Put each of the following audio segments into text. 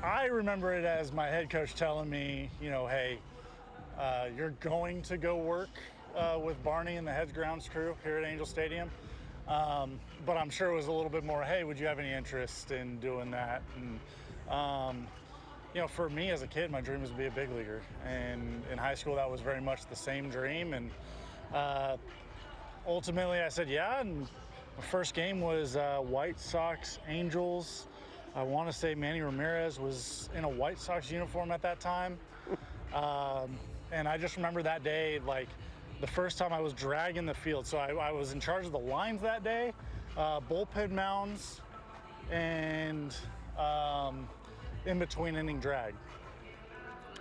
I remember it as my head coach telling me, hey, you're going to go work with Barney and the head grounds crew here at Angel Stadium. But I'm sure it was a little bit more, hey, would you have any interest in doing that? And, for me as a kid, my dream was to be a big leaguer. And in high school, that was very much the same dream. And ultimately, I said, yeah. And my first game was White Sox Angels. I want to say Manny Ramirez was in a White Sox uniform at that time. And I just remember that day, like the first time I was dragging the field. So I was in charge of the lines that day, bullpen mounds, and in between inning drag.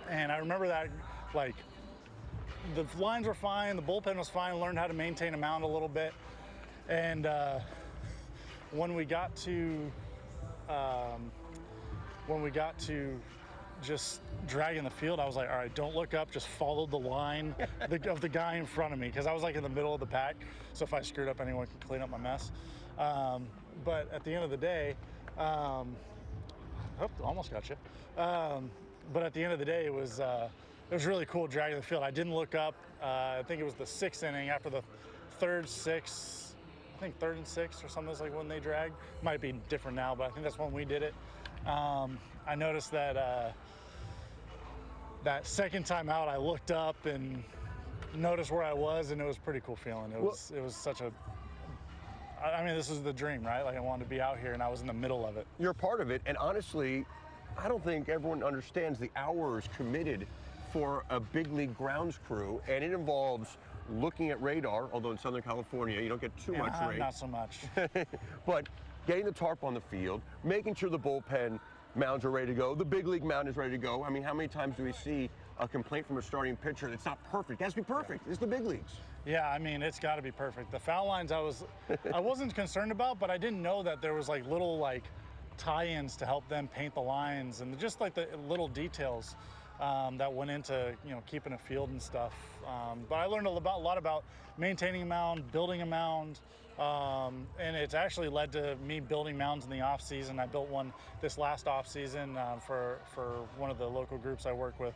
And I remember that, like, the lines were fine, the bullpen was fine, learned how to maintain a mound a little bit. And when we got to just dragging the field, I was like, all right, don't look up, just follow the line of the guy in front of me, because I was like in the middle of the pack, so if I screwed up, anyone could clean up my mess. But at the end of the day, almost got you. But at the end of the day, it was really cool dragging the field. I didn't look up. I think it was the sixth inning after the third and sixth or something. It was like when they dragged. Might be different now, but I think that's when we did it. I noticed that that second time out, I looked up and noticed where I was, and it was a pretty cool feeling. It was such a, I mean, this is the dream, right? Like, I wanted to be out here, and I was in the middle of it. You're part of it, and honestly, I don't think everyone understands the hours committed for a big league grounds crew, and it involves looking at radar, although in Southern California, you don't get too much radar. Not so much. But getting the tarp on the field, making sure the bullpen mounds are ready to go, the big league mound is ready to go. I mean, how many times do we see a complaint from a starting pitcher that's not perfect? It has to be perfect. Yeah. It's the big leagues. Yeah, I mean, it's got to be perfect. The foul lines I wasn't concerned about, but I didn't know that there was like little like tie-ins to help them paint the lines, and just like the little details that went into keeping a field and stuff. But I learned a lot about maintaining a mound, building a mound, and it's actually led to me building mounds in the off season. I built one this last off season for one of the local groups I work with,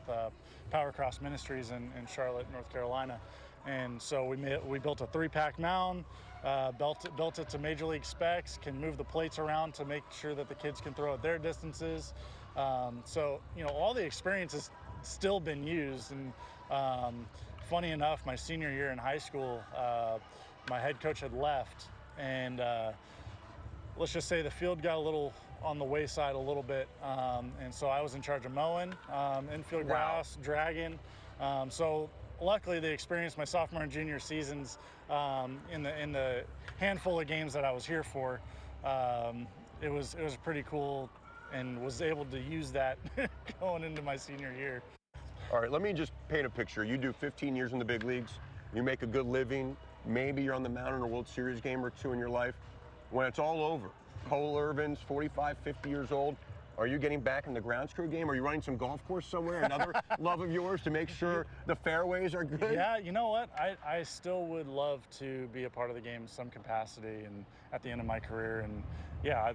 Power Cross Ministries in Charlotte, North Carolina. And so we built a 3-pack mound, built it to major league specs, can move the plates around to make sure that the kids can throw at their distances. So all the experience has still been used. And funny enough, my senior year in high school, my head coach had left, and let's just say the field got a little on the wayside a little bit, and so I was in charge of mowing, infield grass, dragging. So luckily, the experience my sophomore and junior seasons, in the handful of games that I was here for, it was pretty cool, and was able to use that going into my senior year. All right, let me just paint a picture. You do 15 years in the big leagues. You make a good living. Maybe you're on the mound in a World Series game or two in your life. When it's all over, Cole Irvin's 45, 50 years old. Are you getting back in the grounds crew game? Are you running some golf course somewhere, another love of yours, to make sure the fairways are good? Yeah, you know what? I still would love to be a part of the game in some capacity, and at the end of my career. And yeah,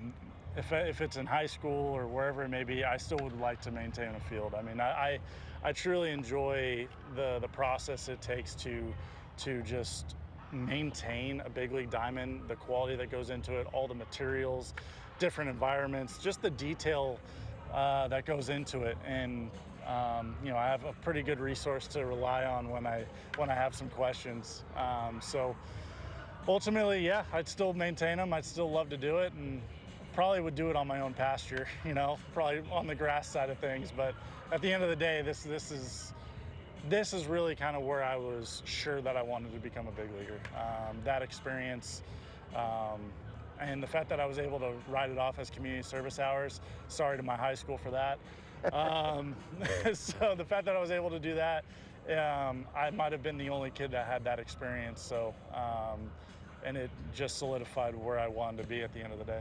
if it's in high school or wherever it may be, I still would like to maintain a field. I mean, I truly enjoy the process it takes to just maintain a big league diamond, the quality that goes into it, all the materials, different environments, just the detail that goes into it. And I have a pretty good resource to rely on when I have some questions. So ultimately, yeah, I'd still maintain them. I'd still love to do it, and probably would do it on my own pasture, probably on the grass side of things. But at the end of the day, this is really kind of where I was sure that I wanted to become a big leaguer. That experience, and the fact that I was able to write it off as community service hours, sorry to my high school for that. So the fact that I was able to do that, I might have been the only kid that had that experience. So, and it just solidified where I wanted to be at the end of the day.